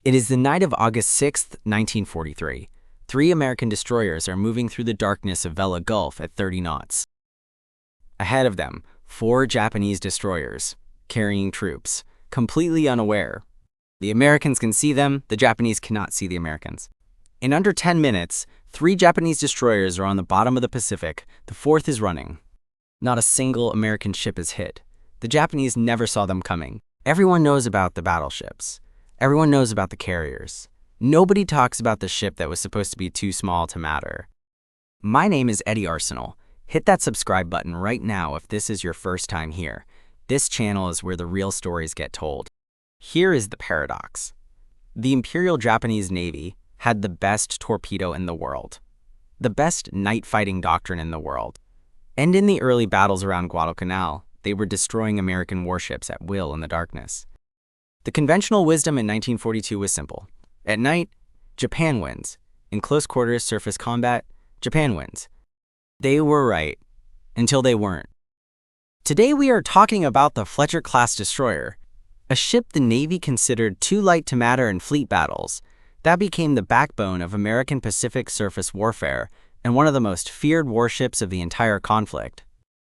It is the night of August 6, 1943. Three American destroyers are moving through the darkness of Vela Gulf at 30 knots. Ahead of them, four Japanese destroyers, carrying troops, completely unaware. The Americans can see them, the Japanese cannot see the Americans. In under 10 minutes, three Japanese destroyers are on the bottom of the Pacific, the fourth is running. Not a single American ship is hit. The Japanese never saw them coming. Everyone knows about the battleships. Everyone knows about the carriers. Nobody talks about the ship that was supposed to be too small to matter. My name is Eddie Arsenal. Hit that subscribe button right now if this is your first time here. This channel is where the real stories get told. Here is the paradox. The Imperial Japanese Navy had the best torpedo in the world, the best night fighting doctrine in the world. And in the early battles around Guadalcanal, they were destroying American warships at will in the darkness. The conventional wisdom in 1942 was simple. At night, Japan wins. In close quarters surface combat, Japan wins. They were right, until they weren't. Today we are talking about the Fletcher-class destroyer, a ship the Navy considered too light to matter in fleet battles. That became the backbone of American Pacific surface warfare and one of the most feared warships of the entire conflict.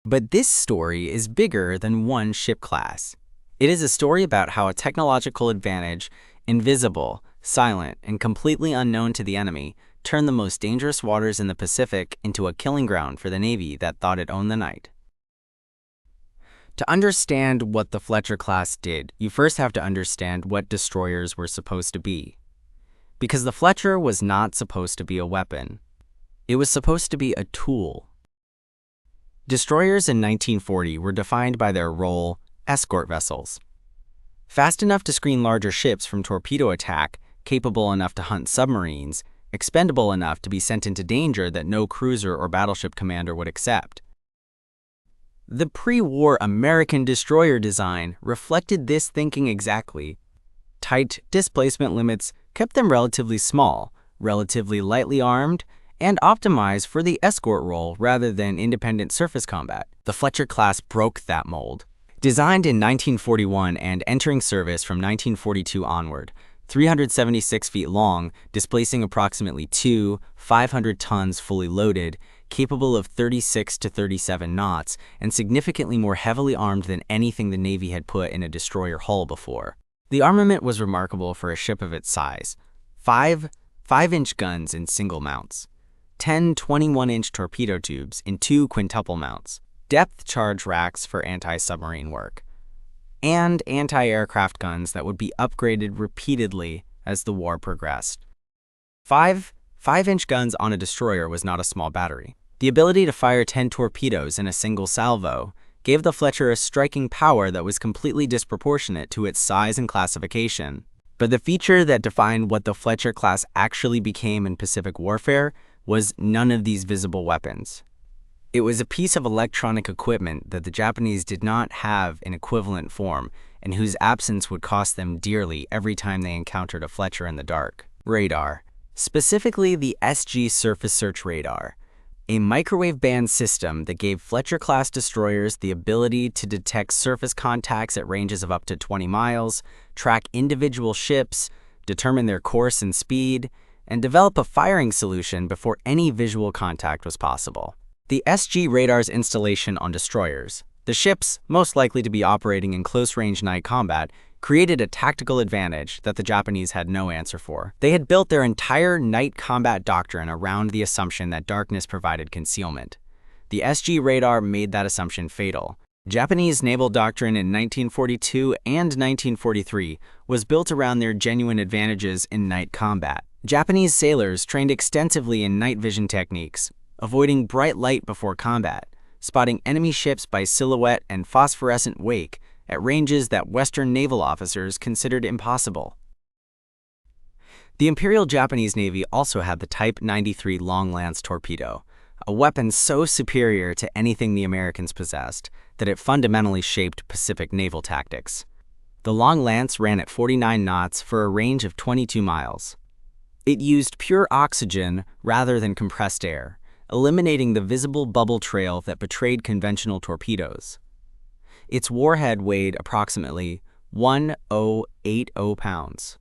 But this story is bigger than one ship class. It is a story about how a technological advantage, invisible, silent, and completely unknown to the enemy, turned the most dangerous waters in the Pacific into a killing ground for the Navy that thought it owned the night. To understand what the Fletcher-class did, you first have to understand what destroyers were supposed to be. Because the Fletcher was not supposed to be a weapon. It was supposed to be a tool. Destroyers in 1940 were defined by their role: escort vessels. Fast enough to screen larger ships from torpedo attack, capable enough to hunt submarines, expendable enough to be sent into danger that no cruiser or battleship commander would accept. The pre-war American destroyer design reflected this thinking exactly. Tight displacement limits kept them relatively small, relatively lightly armed, and optimized for the escort role rather than independent surface combat. The Fletcher-class broke that mold. Designed in 1941 and entering service from 1942 onward, 376 feet long, displacing approximately 500 tons fully loaded, capable of 36 to 37 knots, and significantly more heavily armed than anything the Navy had put in a destroyer hull before. The armament was remarkable for a ship of its size. 5-inch guns in single mounts, 10 21-inch torpedo tubes in 2 quintuple mounts, depth charge racks for anti-submarine work, and anti-aircraft guns that would be upgraded repeatedly as the war progressed. 5-inch guns on a destroyer was not a small battery. The ability to fire 10 torpedoes in a single salvo gave the Fletcher a striking power that was completely disproportionate to its size and classification. But the feature that defined what the Fletcher-class actually became in Pacific warfare was none of these visible weapons. It was a piece of electronic equipment that the Japanese did not have in equivalent form and whose absence would cost them dearly every time they encountered a Fletcher in the dark. Radar. Specifically the SG Surface Search Radar, a microwave band system that gave Fletcher-class destroyers the ability to detect surface contacts at ranges of up to 20 miles, track individual ships, determine their course and speed, and develop a firing solution before any visual contact was possible. The SG radar's installation on destroyers, the ships most likely to be operating in close-range night combat, created a tactical advantage that the Japanese had no answer for. They had built their entire night combat doctrine around the assumption that darkness provided concealment. The SG radar made that assumption fatal. Japanese naval doctrine in 1942 and 1943 was built around their genuine advantages in night combat. Japanese sailors trained extensively in night vision techniques, avoiding bright light before combat, spotting enemy ships by silhouette and phosphorescent wake at ranges that Western naval officers considered impossible. The Imperial Japanese Navy also had the Type 93 Long Lance torpedo, a weapon so superior to anything the Americans possessed that it fundamentally shaped Pacific naval tactics. The Long Lance ran at 49 knots for a range of 22 miles. It used pure oxygen rather than compressed air, eliminating the visible bubble trail that betrayed conventional torpedoes. Its warhead weighed approximately 1,080 pounds.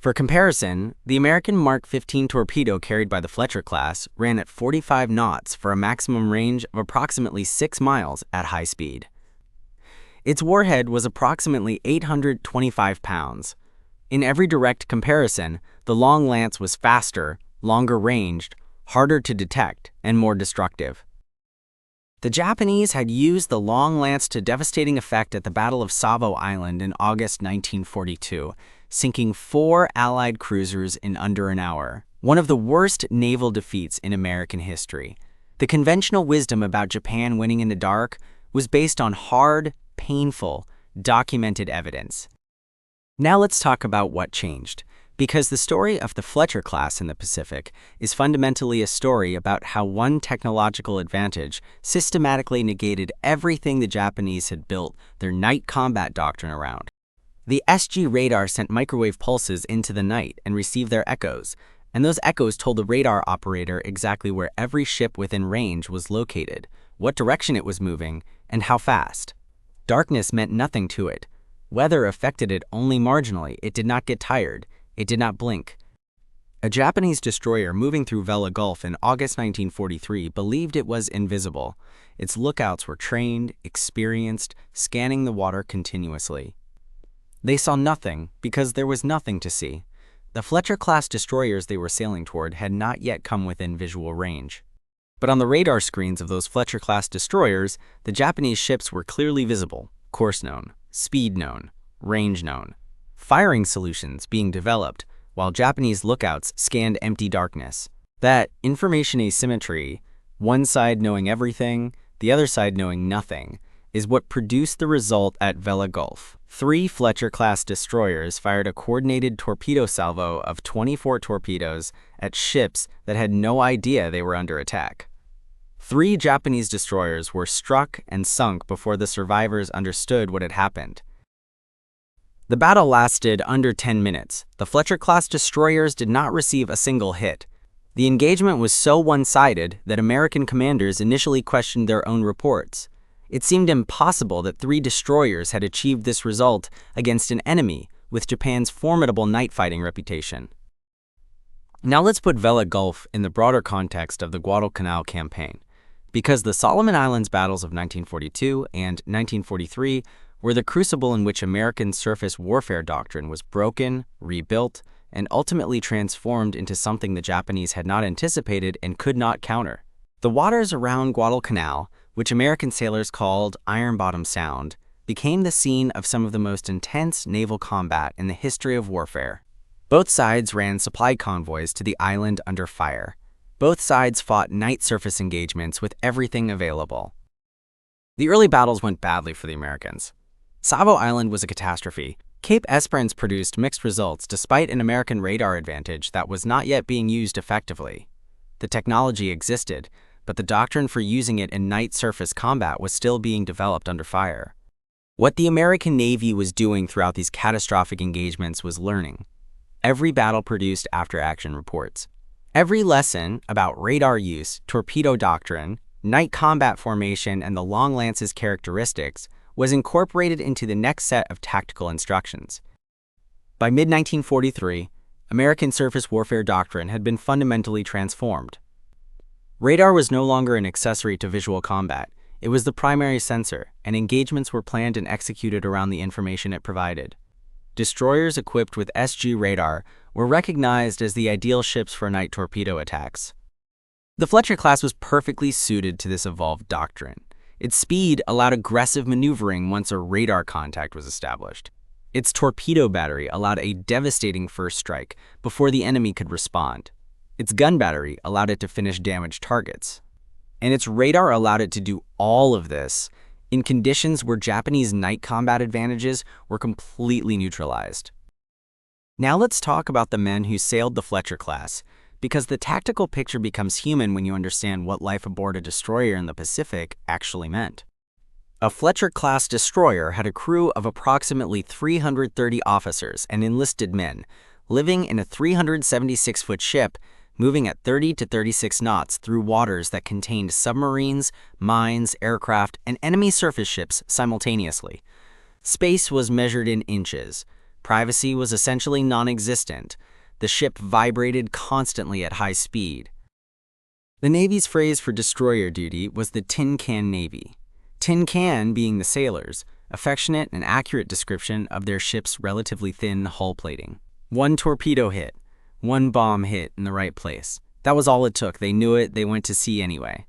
For comparison, the American Mark 15 torpedo carried by the Fletcher-class ran at 45 knots for a maximum range of approximately 6 miles at high speed. Its warhead was approximately 825 pounds. In every direct comparison, the Long Lance was faster, longer ranged, harder to detect, and more destructive. The Japanese had used the Long Lance to devastating effect at the Battle of Savo Island in August 1942, sinking 4 Allied cruisers in under an hour, one of the worst naval defeats in American history. The conventional wisdom about Japan winning in the dark was based on hard, painful, documented evidence. Now let's talk about what changed, because the story of the Fletcher-class in the Pacific is fundamentally a story about how one technological advantage systematically negated everything the Japanese had built their night combat doctrine around. The SG radar sent microwave pulses into the night and received their echoes, and those echoes told the radar operator exactly where every ship within range was located, what direction it was moving, and how fast. Darkness meant nothing to it. Weather affected it only marginally. It did not get tired. It did not blink. A Japanese destroyer moving through Vella Gulf in August 1943 believed it was invisible. Its lookouts were trained, experienced, scanning the water continuously. They saw nothing because there was nothing to see. The Fletcher-class destroyers they were sailing toward had not yet come within visual range. But on the radar screens of those Fletcher-class destroyers, the Japanese ships were clearly visible, course known, speed known, range known, firing solutions being developed, while Japanese lookouts scanned empty darkness. That information asymmetry, one side knowing everything, the other side knowing nothing, is what produced the result at Vella Gulf. 3 Fletcher-class destroyers fired a coordinated torpedo salvo of 24 torpedoes at ships that had no idea they were under attack. 3 Japanese destroyers were struck and sunk before the survivors understood what had happened. The battle lasted under 10 minutes. The Fletcher-class destroyers did not receive a single hit. The engagement was so one-sided that American commanders initially questioned their own reports. It seemed impossible that 3 destroyers had achieved this result against an enemy with Japan's formidable night-fighting reputation. Now let's put Vella Gulf in the broader context of the Guadalcanal campaign, because the Solomon Islands battles of 1942 and 1943 were the crucible in which American surface warfare doctrine was broken, rebuilt, and ultimately transformed into something the Japanese had not anticipated and could not counter. The waters around Guadalcanal, which American sailors called Iron Bottom Sound, became the scene of some of the most intense naval combat in the history of warfare. Both sides ran supply convoys to the island under fire. Both sides fought night surface engagements with everything available. The early battles went badly for the Americans. Savo Island was a catastrophe. Cape Esperance produced mixed results despite an American radar advantage that was not yet being used effectively. The technology existed, but the doctrine for using it in night surface combat was still being developed under fire. What the American Navy was doing throughout these catastrophic engagements was learning. Every battle produced after-action reports. Every lesson about radar use, torpedo doctrine, night combat formation, and the Long Lance's characteristics was incorporated into the next set of tactical instructions. By mid-1943, American surface warfare doctrine had been fundamentally transformed. Radar was no longer an accessory to visual combat. It was the primary sensor, and engagements were planned and executed around the information it provided. Destroyers equipped with SG radar were recognized as the ideal ships for night torpedo attacks. The Fletcher-class was perfectly suited to this evolved doctrine. Its speed allowed aggressive maneuvering once a radar contact was established. Its torpedo battery allowed a devastating first strike before the enemy could respond. Its gun battery allowed it to finish damaged targets. And its radar allowed it to do all of this in conditions where Japanese night combat advantages were completely neutralized. Now let's talk about the men who sailed the Fletcher-class, because the tactical picture becomes human when you understand what life aboard a destroyer in the Pacific actually meant. A Fletcher-class destroyer had a crew of approximately 330 officers and enlisted men, living in a 376-foot ship moving at 30 to 36 knots through waters that contained submarines, mines, aircraft, and enemy surface ships simultaneously. Space was measured in inches. Privacy was essentially non-existent. The ship vibrated constantly at high speed. The Navy's phrase for destroyer duty was the tin can Navy. Tin can being the sailors, affectionate and accurate description of their ship's relatively thin hull plating. One torpedo hit, one bomb hit in the right place. That was all it took. They knew it, they went to sea anyway.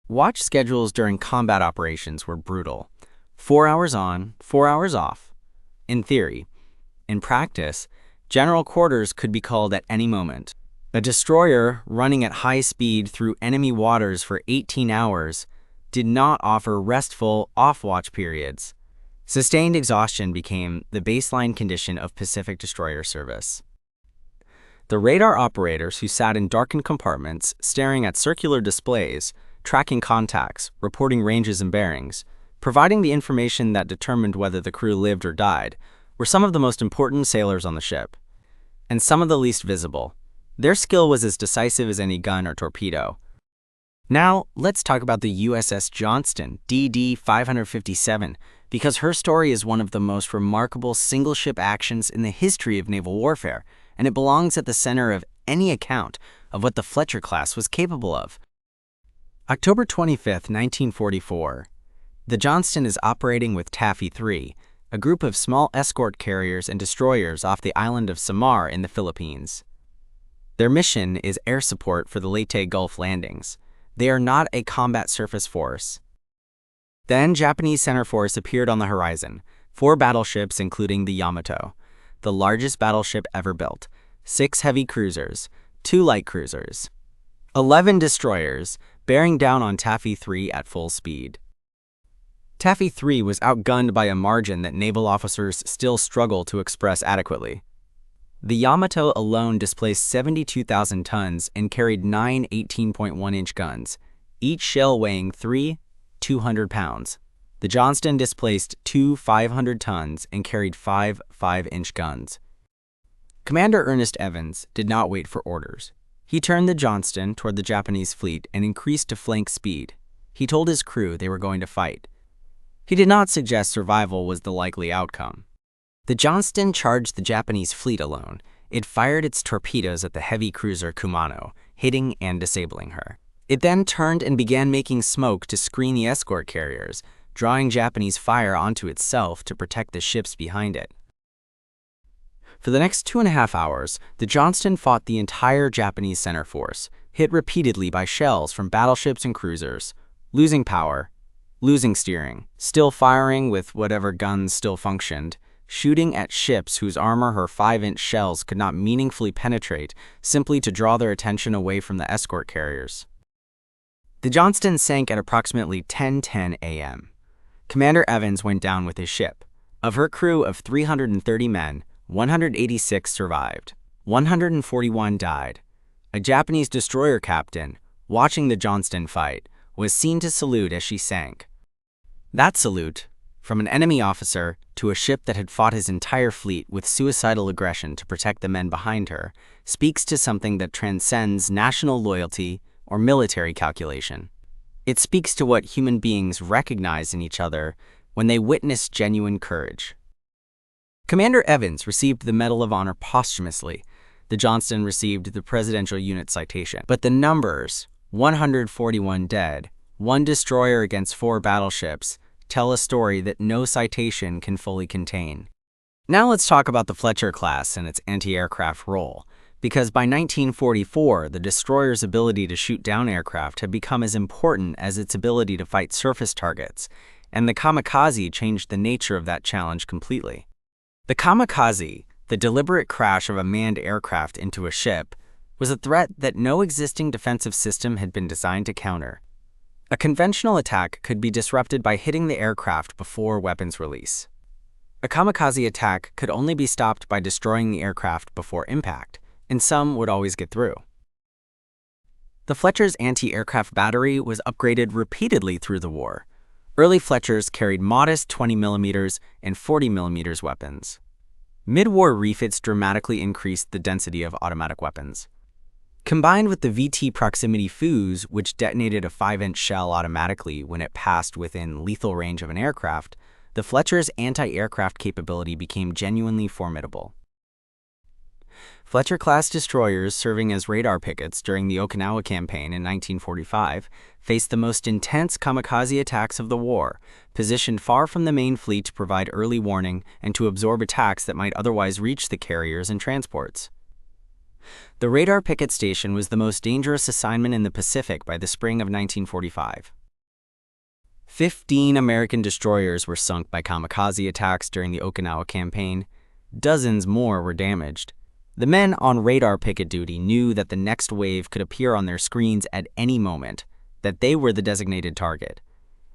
Watch schedules during combat operations were brutal. 4 hours on, 4 hours off. In theory. In practice, general quarters could be called at any moment. A destroyer running at high speed through enemy waters for 18 hours did not offer restful, off-watch periods. Sustained exhaustion became the baseline condition of Pacific destroyer service. The radar operators who sat in darkened compartments, staring at circular displays, tracking contacts, reporting ranges and bearings, providing the information that determined whether the crew lived or died, were some of the most important sailors on the ship, and some of the least visible. Their skill was as decisive as any gun or torpedo. Now, let's talk about the USS Johnston, DD 557, because her story is one of the most remarkable single-ship actions in the history of naval warfare, and it belongs at the center of any account of what the Fletcher-class was capable of. October 25, 1944. The Johnston is operating with Taffy 3, a group of small escort carriers and destroyers off the island of Samar in the Philippines. Their mission is air support for the Leyte Gulf landings. They are not a combat surface force. Then Japanese center force appeared on the horizon, 4 battleships including the Yamato, the largest battleship ever built, 6 heavy cruisers, 2 light cruisers, 11 destroyers, bearing down on Taffy 3 at full speed. Taffy 3 was outgunned by a margin that naval officers still struggle to express adequately. The Yamato alone displaced 72,000 tons and carried 9 18.1-inch guns, each shell weighing 200 pounds. The Johnston displaced 2 500 tons and carried 5 5-inch guns. Commander Ernest Evans did not wait for orders. He turned the Johnston toward the Japanese fleet and increased to flank speed. He told his crew they were going to fight. He did not suggest survival was the likely outcome. The Johnston charged the Japanese fleet alone. It fired its torpedoes at the heavy cruiser Kumano, hitting and disabling her. It then turned and began making smoke to screen the escort carriers, drawing Japanese fire onto itself to protect the ships behind it. For the next 2.5 hours, the Johnston fought the entire Japanese center force, hit repeatedly by shells from battleships and cruisers, losing power, losing steering, still firing with whatever guns still functioned, shooting at ships whose armor her 5-inch shells could not meaningfully penetrate, simply to draw their attention away from the escort carriers. The Johnston sank at approximately 10:10 a.m. Commander Evans went down with his ship. Of her crew of 330 men, 186 survived. 141 died. A Japanese destroyer captain, watching the Johnston fight, was seen to salute as she sank. That salute, from an enemy officer to a ship that had fought his entire fleet with suicidal aggression to protect the men behind her, speaks to something that transcends national loyalty or military calculation. It speaks to what human beings recognize in each other when they witness genuine courage. Commander Evans received the Medal of Honor posthumously. The Johnston received the Presidential Unit Citation. But the numbers, 141 dead, 1 destroyer against 4 battleships, tell a story that no citation can fully contain. Now let's talk about the Fletcher-class and its anti-aircraft role, because by 1944, the destroyer's ability to shoot down aircraft had become as important as its ability to fight surface targets, and the kamikaze changed the nature of that challenge completely. The kamikaze, the deliberate crash of a manned aircraft into a ship, was a threat that no existing defensive system had been designed to counter. A conventional attack could be disrupted by hitting the aircraft before weapons release. A kamikaze attack could only be stopped by destroying the aircraft before impact, and some would always get through. The Fletcher's anti-aircraft battery was upgraded repeatedly through the war. Early Fletchers carried modest 20mm and 40mm weapons. Mid-war refits dramatically increased the density of automatic weapons. Combined with the VT proximity fuse, which detonated a 5-inch shell automatically when it passed within lethal range of an aircraft, the Fletcher's anti-aircraft capability became genuinely formidable. Fletcher-class destroyers serving as radar pickets during the Okinawa campaign in 1945 faced the most intense kamikaze attacks of the war, positioned far from the main fleet to provide early warning and to absorb attacks that might otherwise reach the carriers and transports. The radar picket station was the most dangerous assignment in the Pacific by the spring of 1945. 15 American destroyers were sunk by kamikaze attacks during the Okinawa campaign. Dozens more were damaged. The men on radar picket duty knew that the next wave could appear on their screens at any moment, that they were the designated target,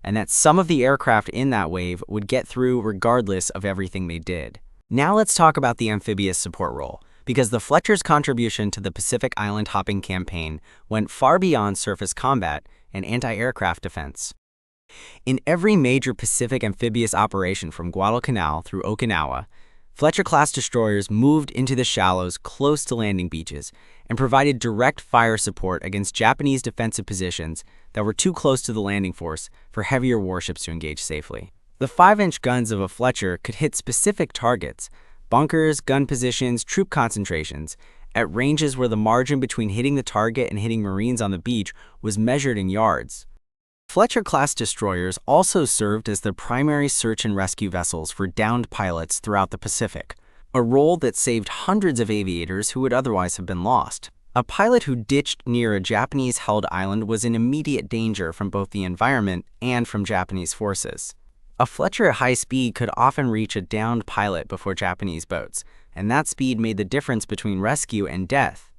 and that some of the aircraft in that wave would get through regardless of everything they did. Now let's talk about the amphibious support role, because the Fletcher's contribution to the Pacific Island hopping campaign went far beyond surface combat and anti-aircraft defense. In every major Pacific amphibious operation from Guadalcanal through Okinawa, Fletcher-class destroyers moved into the shallows close to landing beaches and provided direct fire support against Japanese defensive positions that were too close to the landing force for heavier warships to engage safely. The 5-inch guns of a Fletcher could hit specific targets, bunkers, gun positions, troop concentrations, at ranges where the margin between hitting the target and hitting Marines on the beach was measured in yards. Fletcher-class destroyers also served as the primary search and rescue vessels for downed pilots throughout the Pacific, a role that saved hundreds of aviators who would otherwise have been lost. A pilot who ditched near a Japanese-held island was in immediate danger from both the environment and from Japanese forces. A Fletcher at high speed could often reach a downed pilot before Japanese boats, and that speed made the difference between rescue and death.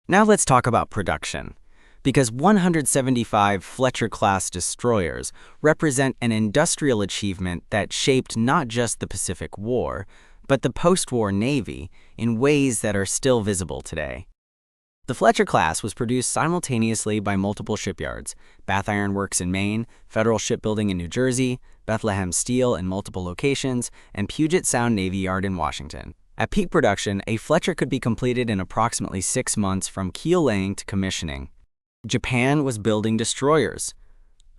Now let's talk about production, because 175 Fletcher-class destroyers represent an industrial achievement that shaped not just the Pacific War, but the post-war Navy in ways that are still visible today. The Fletcher-class was produced simultaneously by multiple shipyards: Bath Iron Works in Maine, Federal Shipbuilding in New Jersey, Bethlehem Steel in multiple locations, and Puget Sound Navy Yard in Washington. At peak production, a Fletcher could be completed in approximately 6 months from keel laying to commissioning. Japan was building destroyers.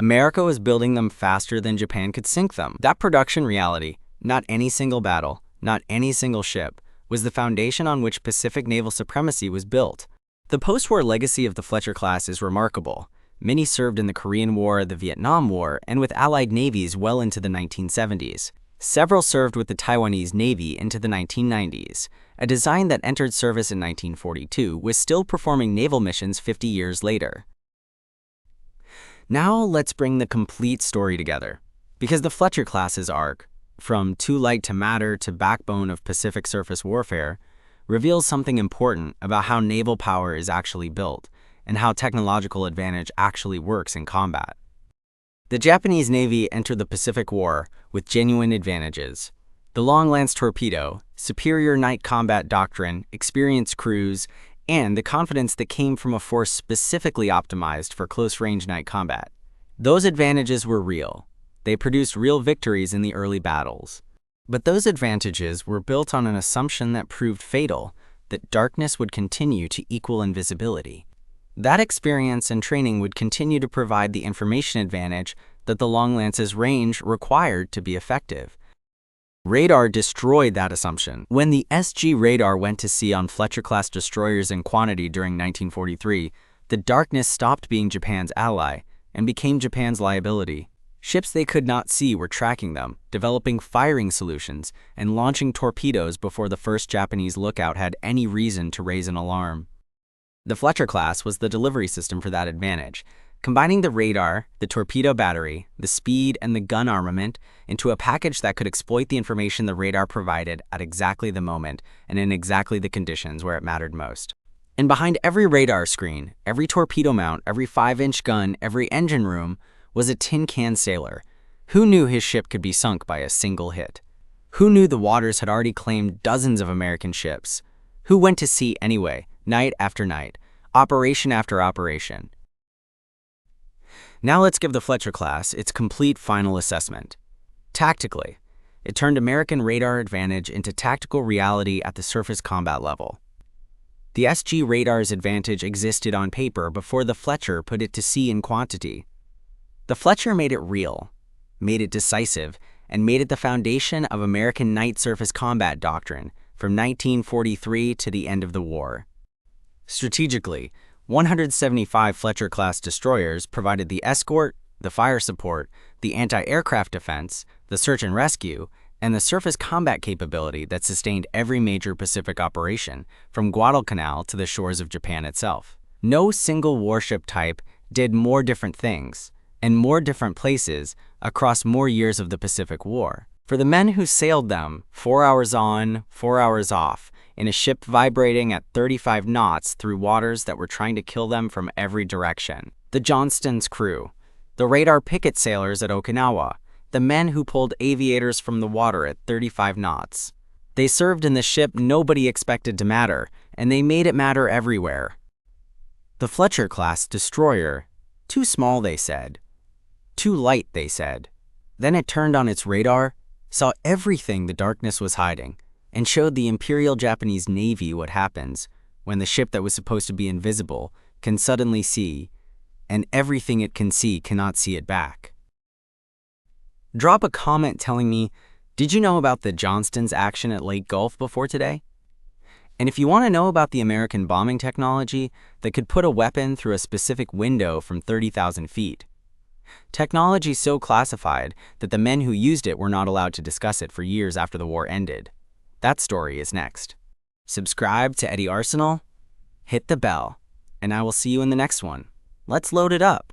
America was building them faster than Japan could sink them. That production reality, not any single battle, not any single ship, was the foundation on which Pacific naval supremacy was built. The post-war legacy of the Fletcher-class is remarkable. Many served in the Korean War, the Vietnam War, and with allied navies well into the 1970s. Several served with the Taiwanese Navy into the 1990s. A design that entered service in 1942 was still performing naval missions 50 years later. Now let's bring the complete story together, because the Fletcher-class's arc, from too light to matter to backbone of Pacific surface warfare, reveals something important about how naval power is actually built and how technological advantage actually works in combat. The Japanese Navy entered the Pacific War with genuine advantages: the long-lance torpedo, superior night combat doctrine, experienced crews, and the confidence that came from a force specifically optimized for close-range night combat. Those advantages were real. They produced real victories in the early battles. But those advantages were built on an assumption that proved fatal: that darkness would continue to equal invisibility. That experience and training would continue to provide the information advantage that the long lance's range required to be effective. Radar destroyed that assumption. When the SG radar went to sea on Fletcher-class destroyers in quantity during 1943, the darkness stopped being Japan's ally and became Japan's liability. Ships they could not see were tracking them, developing firing solutions, and launching torpedoes before the first Japanese lookout had any reason to raise an alarm. The Fletcher-class was the delivery system for that advantage, combining the radar, the torpedo battery, the speed, and the gun armament into a package that could exploit the information the radar provided at exactly the moment and in exactly the conditions where it mattered most. And behind every radar screen, every torpedo mount, every 5-inch gun, every engine room, was a tin can sailor. Who knew his ship could be sunk by a single hit? Who knew the waters had already claimed dozens of American ships? Who went to sea anyway, night after night, operation after operation? Now let's give the Fletcher-class its complete final assessment. Tactically, it turned American radar advantage into tactical reality at the surface combat level. The SG radar's advantage existed on paper before the Fletcher put it to sea in quantity. The Fletcher made it real, made it decisive, and made it the foundation of American night surface combat doctrine from 1943 to the end of the war. Strategically, 175 Fletcher-class destroyers provided the escort, the fire support, the anti-aircraft defense, the search and rescue, and the surface combat capability that sustained every major Pacific operation, from Guadalcanal to the shores of Japan itself. No single warship type did more different things, and more different places, across more years of the Pacific War. For the men who sailed them, 4 hours on, 4 hours off, in a ship vibrating at 35 knots through waters that were trying to kill them from every direction. The Johnston's crew, the radar picket sailors at Okinawa, the men who pulled aviators from the water at 35 knots. They served in the ship nobody expected to matter, and they made it matter everywhere. The Fletcher-class destroyer, too small, they said. Too light, they said. Then it turned on its radar, saw everything the darkness was hiding, and showed the Imperial Japanese Navy what happens when the ship that was supposed to be invisible can suddenly see, and everything it can see cannot see it back. Drop a comment telling me, did you know about the Johnston's action at Lake Gulf before today? And if you want to know about the American bombing technology that could put a weapon through a specific window from 30,000 feet. Technology so classified that the men who used it were not allowed to discuss it for years after the war ended. That story is next. Subscribe to Eddie Arsenal, hit the bell, and I will see you in the next one. Let's load it up.